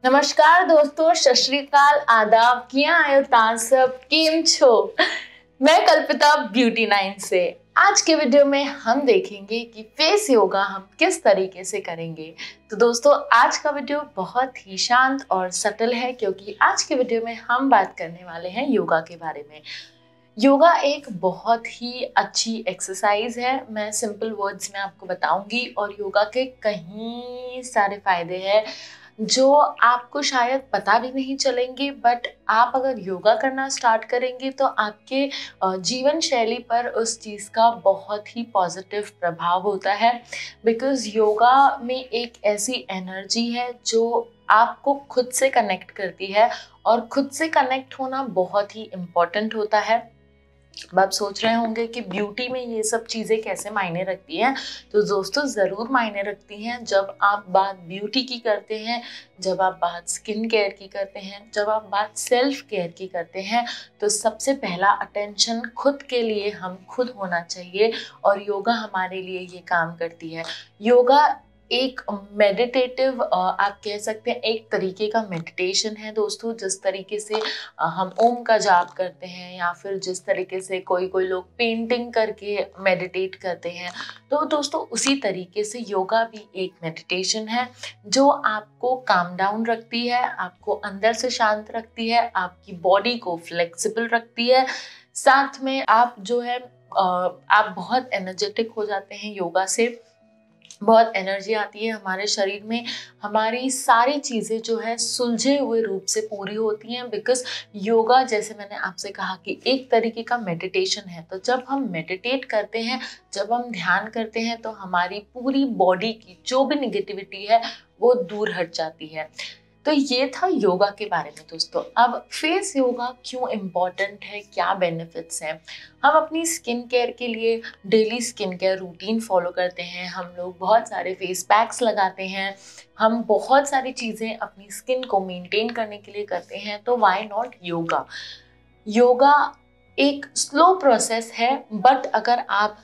नमस्कार दोस्तों, सत श्री अकाल, आदाब, किया आयो ता सब केम छो। मैं कल्पिता ब्यूटी 9 से। आज के वीडियो में हम देखेंगे कि फेस योगा हम किस तरीके से करेंगे। तो दोस्तों, आज का वीडियो बहुत ही शांत और सटल है, क्योंकि आज के वीडियो में हम बात करने वाले हैं योगा के बारे में। योगा एक बहुत ही अच्छी एक्सरसाइज है, मैं सिंपल वर्ड्स में आपको बताऊंगी, और योगा के कई सारे फायदे हैं जो आपको शायद पता भी नहीं चलेंगे, बट आप अगर योगा करना स्टार्ट करेंगे तो आपके जीवन शैली पर उस चीज़ का बहुत ही पॉजिटिव प्रभाव होता है। बिकॉज़ योगा में एक ऐसी एनर्जी है जो आपको खुद से कनेक्ट करती है, और खुद से कनेक्ट होना बहुत ही इम्पॉर्टेंट होता है। अब आप सोच रहे होंगे कि ब्यूटी में ये सब चीज़ें कैसे मायने रखती हैं। तो दोस्तों, ज़रूर मायने रखती हैं। जब आप बात ब्यूटी की करते हैं, जब आप बात स्किन केयर की करते हैं, जब आप बात सेल्फ केयर की करते हैं, तो सबसे पहला अटेंशन खुद के लिए हम खुद होना चाहिए, और योगा हमारे लिए ये काम करती है। योगा एक मेडिटेटिव, आप कह सकते हैं एक तरीके का मेडिटेशन है दोस्तों। जिस तरीके से हम ओम का जाप करते हैं, या फिर जिस तरीके से कोई लोग पेंटिंग करके मेडिटेट करते हैं, तो दोस्तों उसी तरीके से योगा भी एक मेडिटेशन है जो आपको काम डाउन रखती है, आपको अंदर से शांत रखती है, आपकी बॉडी को फ्लेक्सिबल रखती है। साथ में आप जो है आप बहुत एनर्जेटिक हो जाते हैं योगा से, बहुत एनर्जी आती है हमारे शरीर में। हमारी सारी चीज़ें जो है सुलझे हुए रूप से पूरी होती हैं, बिकॉज योगा, जैसे मैंने आपसे कहा, कि एक तरीके का मेडिटेशन है। तो जब हम मेडिटेट करते हैं, जब हम ध्यान करते हैं, तो हमारी पूरी बॉडी की जो भी निगेटिविटी है वो दूर हट जाती है। तो ये था योगा के बारे में दोस्तों। अब फेस योगा क्यों इम्पॉर्टेंट है, क्या बेनिफिट्स हैं। हम अपनी स्किन केयर के लिए daily skin care routine follow करते हैं, हम लोग बहुत सारे फेस पैक्स लगाते हैं, हम बहुत सारी चीज़ें अपनी स्किन को मेंटेन करने के लिए करते हैं। तो वाई नॉट योगा। योगा एक स्लो प्रोसेस है, बट अगर आप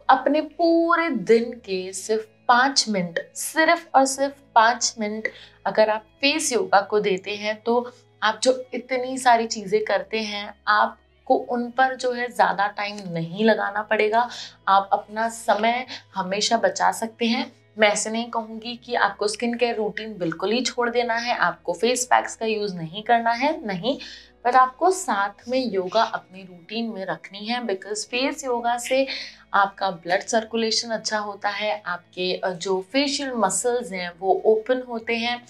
अपने पूरे दिन के सिर्फ 5 मिनट, सिर्फ और सिर्फ 5 मिनट अगर आप फेस योगा को देते हैं, तो आप जो इतनी सारी चीज़ें करते हैं, आपको उन पर जो है ज़्यादा टाइम नहीं लगाना पड़ेगा। आप अपना समय हमेशा बचा सकते हैं। मैं ऐसे नहीं कहूँगी कि आपको स्किन केयर रूटीन बिल्कुल ही छोड़ देना है, आपको फेस पैक्स का यूज़ नहीं करना है, नहीं, पर आपको साथ में योगा अपनी रूटीन में रखनी है। बिकॉज फेस योगा से आपका ब्लड सर्कुलेशन अच्छा होता है, आपके जो फेशियल मसल्स हैं वो ओपन होते हैं,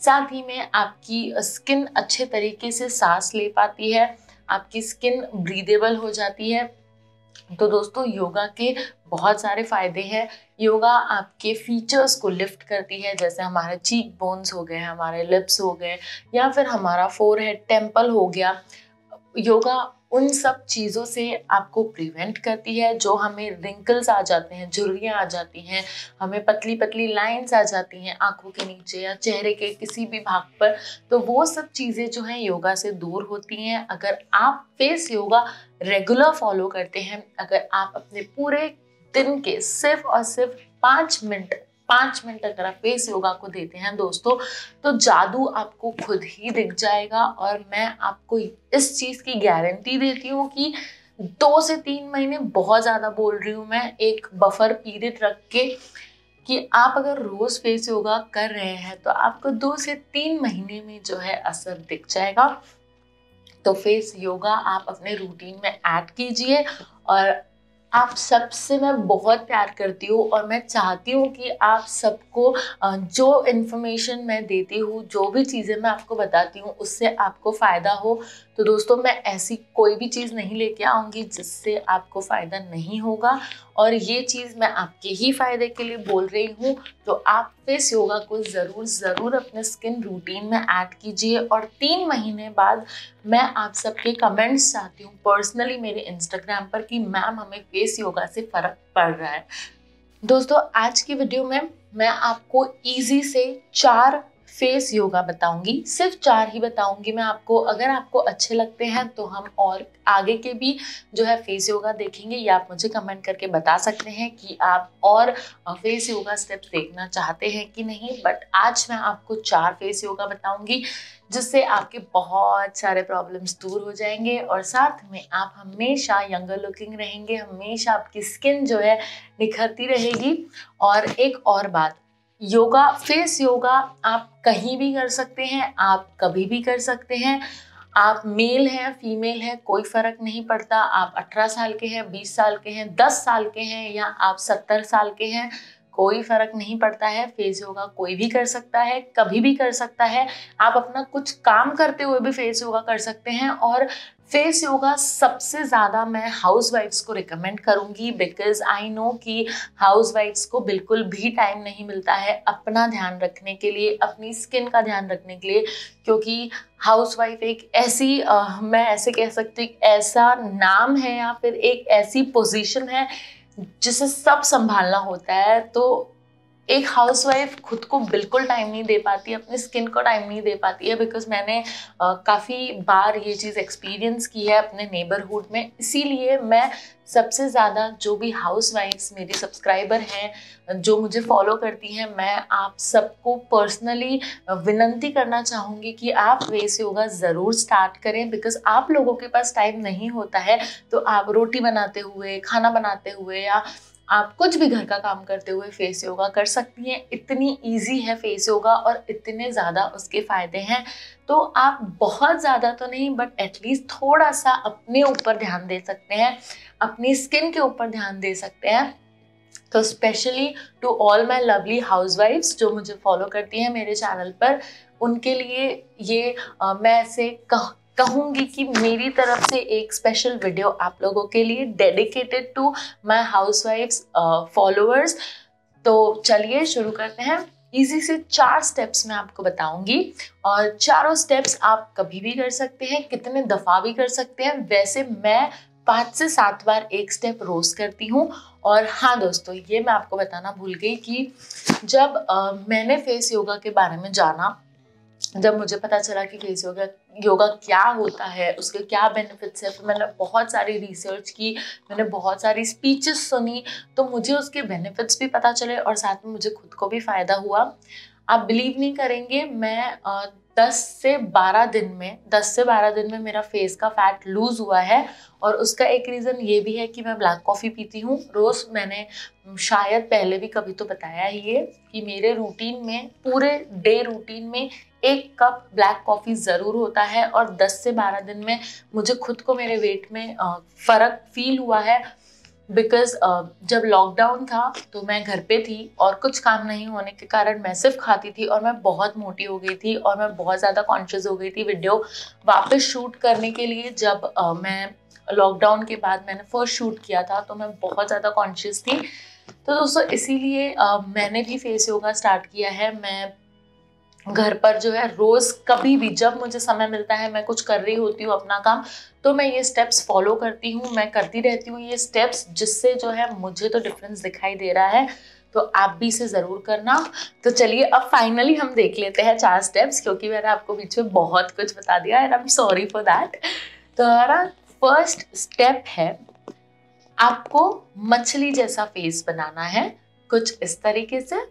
साथ ही में आपकी स्किन अच्छे तरीके से सांस ले पाती है, आपकी स्किन ब्रीदेबल हो जाती है। तो दोस्तों, योगा के बहुत सारे फायदे हैं। योगा आपके फीचर्स को लिफ्ट करती है, जैसे हमारे चीक बोन्स हो गए, हमारे लिप्स हो गए, या फिर हमारा फोरहेड टेम्पल हो गया। योगा उन सब चीज़ों से आपको प्रिवेंट करती है। जो हमें रिंकल्स आ जाते हैं, झुर्रियाँ आ जाती हैं, हमें पतली पतली लाइंस आ जाती हैं आंखों के नीचे या चेहरे के किसी भी भाग पर, तो वो सब चीज़ें जो हैं योगा से दूर होती हैं। अगर आप फेस योगा रेगुलर फॉलो करते हैं, अगर आप अपने पूरे दिन के सिर्फ और सिर्फ 5 मिनट अगर आप फेस योगा को देते हैं दोस्तों, तो जादू आपको खुद ही दिख जाएगा। और मैं आपको इस चीज़ की गारंटी देती हूँ कि 2 से 3 महीने, बहुत ज़्यादा बोल रही हूँ मैं, एक बफर पीरियड रख के, कि आप अगर रोज़ फेस योगा कर रहे हैं तो आपको 2 से 3 महीने में जो है असर दिख जाएगा। तो फेस योगा आप अपने रूटीन में ऐड कीजिए। और आप सबसे मैं बहुत प्यार करती हूँ, और मैं चाहती हूँ कि आप सबको जो इन्फॉर्मेशन मैं देती हूँ, जो भी चीज़ें मैं आपको बताती हूँ, उससे आपको फ़ायदा हो। तो दोस्तों, मैं ऐसी कोई भी चीज़ नहीं लेके आऊँगी जिससे आपको फ़ायदा नहीं होगा, और ये चीज़ मैं आपके ही फ़ायदे के लिए बोल रही हूँ। तो आप फेस योगा को ज़रूर अपने स्किन रूटीन में ऐड कीजिए। और 3 महीने बाद मैं आप सबके कमेंट्स चाहती हूँ पर्सनली मेरे इंस्टाग्राम पर, कि मैम हमें फेस योगा से फ़र्क पड़ रहा है। दोस्तों, आज की वीडियो में मैं आपको ईजी से 4 फेस योगा बताऊंगी, सिर्फ 4 ही बताऊंगी मैं आपको। अगर आपको अच्छे लगते हैं तो हम और आगे के भी जो है फेस योगा देखेंगे, या आप मुझे कमेंट करके बता सकते हैं कि आप और फेस योगा स्टेप्स देखना चाहते हैं कि नहीं। बट आज मैं आपको 4 फेस योगा बताऊंगी जिससे आपके बहुत सारे प्रॉब्लम्स दूर हो जाएंगे और साथ में आप हमेशा यंगर लुकिंग रहेंगे, हमेशा आपकी स्किन जो है निखरती रहेगी। और एक और बात, योगा, फेस योगा आप कहीं भी कर सकते हैं, आप कभी भी कर सकते हैं। आप मेल हैं, फीमेल हैं, कोई फर्क नहीं पड़ता। आप 18 साल के हैं, 20 साल के हैं, 10 साल के हैं, या आप 70 साल के हैं, कोई फर्क नहीं पड़ता है। फेस योगा कोई भी कर सकता है, कभी भी कर सकता है। आप अपना कुछ काम करते हुए भी फेस योगा कर सकते हैं। और फेस योगा सबसे ज़्यादा मैं हाउसवाइफ्स को रिकमेंड करूँगी, बिकॉज आई नो कि हाउसवाइफ्स को बिल्कुल भी टाइम नहीं मिलता है अपना ध्यान रखने के लिए, अपनी स्किन का ध्यान रखने के लिए। क्योंकि हाउसवाइफ एक ऐसी मैं ऐसे कह सकती हूँ, ऐसा नाम है या फिर एक ऐसी पोजीशन है जिसे सब संभालना होता है। तो एक हाउसवाइफ खुद को बिल्कुल टाइम नहीं दे पाती, अपनी स्किन को टाइम नहीं दे पाती है। बिकॉज मैंने काफ़ी बार ये चीज़ एक्सपीरियंस की है अपने नेबरहुड में। इसीलिए मैं सबसे ज़्यादा जो भी हाउसवाइफ्स मेरी सब्सक्राइबर हैं, जो मुझे फॉलो करती हैं, मैं आप सबको पर्सनली विनती करना चाहूँगी कि आप फेस योगा ज़रूर स्टार्ट करें। बिकॉज आप लोगों के पास टाइम नहीं होता है तो आप रोटी बनाते हुए, खाना बनाते हुए, या आप कुछ भी घर का काम करते हुए फेस योगा कर सकती हैं। इतनी इजी है फेस योगा और इतने ज़्यादा उसके फ़ायदे हैं। तो आप बहुत ज़्यादा तो नहीं, बट एटलीस्ट थोड़ा सा अपने ऊपर ध्यान दे सकते हैं, अपनी स्किन के ऊपर ध्यान दे सकते हैं। तो specially to all my lovely हाउसवाइफ्स जो मुझे फॉलो करती हैं मेरे चैनल पर, उनके लिए ये मैं ऐसे कहूँगी कि मेरी तरफ से एक स्पेशल वीडियो आप लोगों के लिए डेडिकेटेड टू माय हाउसवाइफ्स फॉलोअर्स। तो चलिए शुरू करते हैं। इजी से 4 स्टेप्स मैं आपको बताऊंगी और चारों स्टेप्स आप कभी भी कर सकते हैं, कितने दफ़ा भी कर सकते हैं। वैसे मैं 5 से 7 बार एक स्टेप रोज करती हूँ। और हाँ दोस्तों, ये मैं आपको बताना भूल गई कि जब मैंने फेस योगा के बारे में जाना, जब मुझे पता चला कि फेस योगा क्या होता है, उसके क्या बेनिफिट्स है, फिर मैंने बहुत सारी रिसर्च की, मैंने बहुत सारी स्पीचेस सुनी, तो मुझे उसके बेनिफिट्स भी पता चले और साथ में मुझे खुद को भी फ़ायदा हुआ। आप बिलीव नहीं करेंगे, मैं 10 से 12 दिन में मेरा फेस का फैट लूज़ हुआ है। और उसका एक रीज़न ये भी है कि मैं ब्लैक कॉफ़ी पीती हूँ रोज़। मैंने शायद पहले भी कभी तो बताया ही है कि मेरे रूटीन में, पूरे डे रूटीन में 1 कप ब्लैक कॉफ़ी ज़रूर होता है। और 10 से 12 दिन में मुझे खुद को मेरे वेट में फ़र्क फील हुआ है। बिकॉज जब लॉकडाउन था तो मैं घर पे थी और कुछ काम नहीं होने के कारण मैं सिर्फ खाती थी और मैं बहुत मोटी हो गई थी और मैं बहुत ज़्यादा कॉन्शियस हो गई थी वीडियो वापस शूट करने के लिए। जब मैं लॉकडाउन के बाद मैंने फर्स्ट शूट किया था तो मैं बहुत ज़्यादा कॉन्शियस थी। तो दोस्तों इसीलिए मैंने भी फेस योगा स्टार्ट किया है। मैं घर पर जो है रोज़ कभी भी जब मुझे समय मिलता है, मैं कुछ कर रही होती हूँ अपना काम, तो मैं ये स्टेप्स फॉलो करती हूँ, मैं करती रहती हूँ ये स्टेप्स, जिससे जो है मुझे तो डिफरेंस दिखाई दे रहा है। तो आप भी इसे ज़रूर करना। तो चलिए अब फाइनली हम देख लेते हैं 4 स्टेप्स, क्योंकि मैंने आपको बीच में बहुत कुछ बता दिया and I am sorry for that. तो हमारा फर्स्ट स्टेप है, आपको मछली जैसा फेस बनाना है, कुछ इस तरीके से।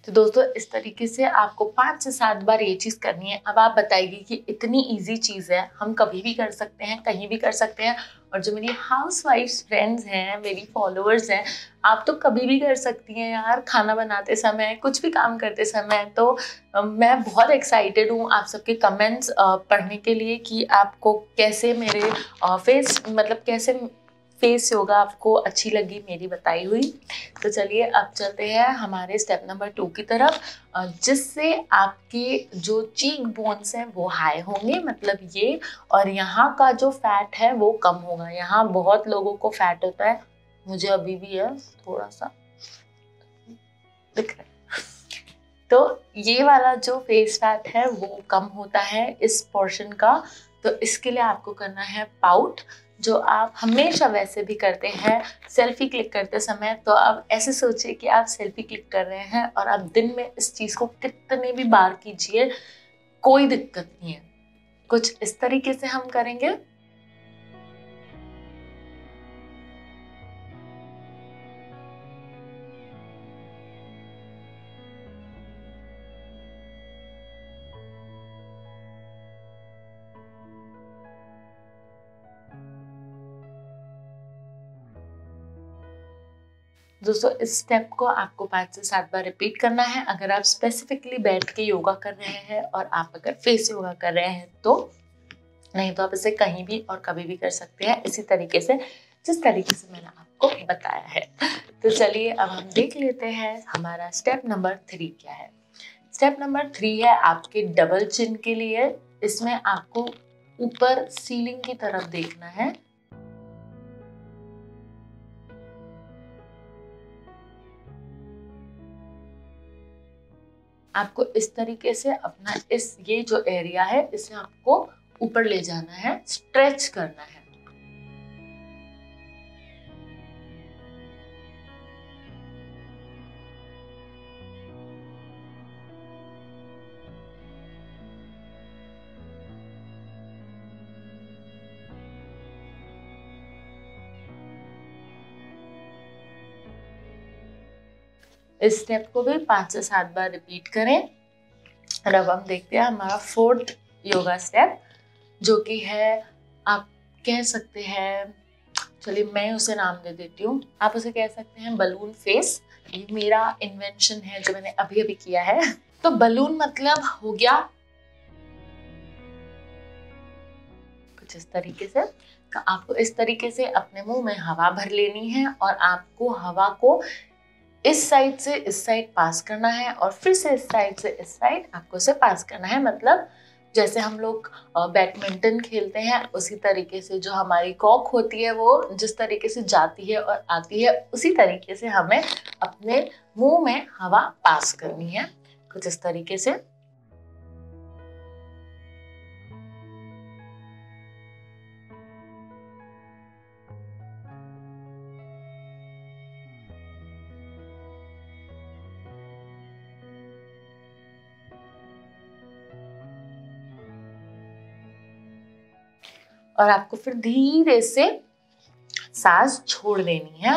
तो दोस्तों इस तरीके से आपको 5 से 7 बार ये चीज़ करनी है। अब आप बताइए कि इतनी इजी चीज़ है, हम कभी भी कर सकते हैं, कहीं भी कर सकते हैं। और जो मेरी हाउसवाइफ्स फ्रेंड्स हैं, मेरी फॉलोअर्स हैं, आप तो कभी भी कर सकती हैं यार, खाना बनाते समय, कुछ भी काम करते समय। तो मैं बहुत एक्साइटेड हूँ आप सबके कमेंट्स पढ़ने के लिए कि आपको कैसे मेरे कैसे फेस योगा आपको अच्छी लगी मेरी बताई हुई। तो चलिए अब चलते हैं हमारे स्टेप नंबर 2 की तरफ, जिससे आपके जो चीक बोन्स हैं वो हाई होंगे, मतलब ये, और यहाँ का जो फैट है वो कम होगा। यहाँ बहुत लोगों को फैट होता है, मुझे अभी भी है, थोड़ा सा दिख रहा है। तो ये वाला जो फेस फैट है वो कम होता है इस पोर्शन का। तो इसके लिए आपको करना है पाउट, जो आप हमेशा वैसे भी करते हैं सेल्फी क्लिक करते समय। तो आप ऐसे सोचिए कि आप सेल्फी क्लिक कर रहे हैं और आप दिन में इस चीज़ को कितने भी बार कीजिए, कोई दिक्कत नहीं है। कुछ इस तरीके से हम करेंगे। दोस्तों इस स्टेप को आपको 5 से 7 बार रिपीट करना है, अगर आप स्पेसिफिकली बैठ के योगा कर रहे हैं और आप अगर फेस योगा कर रहे हैं तो। नहीं तो आप इसे कहीं भी और कभी भी कर सकते हैं, इसी तरीके से जिस तरीके से मैंने आपको बताया है। तो चलिए अब हम देख लेते हैं हमारा स्टेप नंबर 3 क्या है। स्टेप नंबर 3 है आपके डबल चिन के लिए। इसमें आपको ऊपर सीलिंग की तरफ देखना है। आपको इस तरीके से अपना ये जो एरिया है इसे आपको ऊपर ले जाना है, स्ट्रेच करना है। इस स्टेप को भी 5 से 7 बार रिपीट करें। और अब हम देखते हैं हमारा 4th योगा स्टेप, जो कि है, आप कह सकते हैं, चलिए मैं उसे नाम दे देती हूँ, आप उसे कह सकते हैं बलून फेस। ये मेरा इन्वेंशन है जो मैंने अभी अभी किया है। तो बलून मतलब हो गया कुछ इस तरीके से। तो आपको इस तरीके से अपने मुंह में हवा भर लेनी है और आपको हवा को इस साइड से इस साइड पास करना है और फिर से इस साइड से इस साइड आपको उसे पास करना है। मतलब जैसे हम लोग बैडमिंटन खेलते हैं उसी तरीके से जो हमारी कॉक होती है वो जिस तरीके से जाती है और आती है, उसी तरीके से हमें अपने मुंह में हवा पास करनी है, कुछ इस तरीके से। और आपको फिर धीरे से सांस छोड़ देनी है।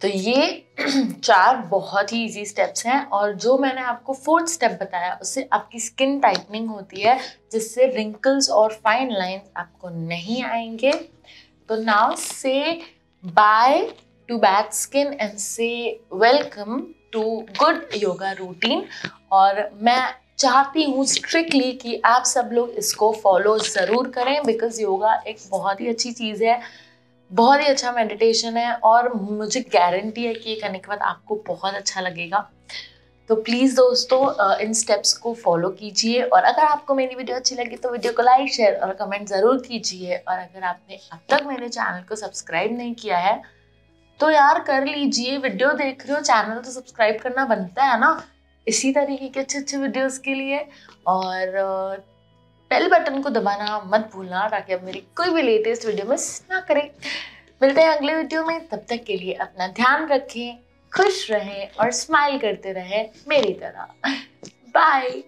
तो ये 4 बहुत ही इजी स्टेप्स हैं और जो मैंने आपको 4th स्टेप बताया उससे आपकी स्किन टाइटनिंग होती है, जिससे रिंकल्स और फाइन लाइंस आपको नहीं आएंगे। तो now say bye to bad skin and say welcome to good yoga routine. और मैं चाहती हूँ स्ट्रिक्टली कि आप सब लोग इसको फॉलो ज़रूर करें, बिकॉज योगा एक बहुत ही अच्छी चीज़ है, बहुत ही अच्छा मेडिटेशन है और मुझे गारंटी है कि ये करने के बाद आपको बहुत अच्छा लगेगा। तो प्लीज़ दोस्तों इन स्टेप्स को फॉलो कीजिए। और अगर आपको मेरी वीडियो अच्छी लगी तो वीडियो को लाइक, शेयर और कमेंट ज़रूर कीजिए। और अगर आपने अब तक मेरे चैनल को सब्सक्राइब नहीं किया है तो यार कर लीजिए। वीडियो देख रहे हो, चैनल तो सब्सक्राइब करना बनता है ना, इसी तरीके के अच्छे अच्छे वीडियोस के लिए। और बेल बटन को दबाना मत भूलना ताकि आप मेरी कोई भी लेटेस्ट वीडियो मिस ना करें। मिलते हैं अगले वीडियो में, तब तक के लिए अपना ध्यान रखें, खुश रहें और स्माइल करते रहें मेरी तरह। बाय।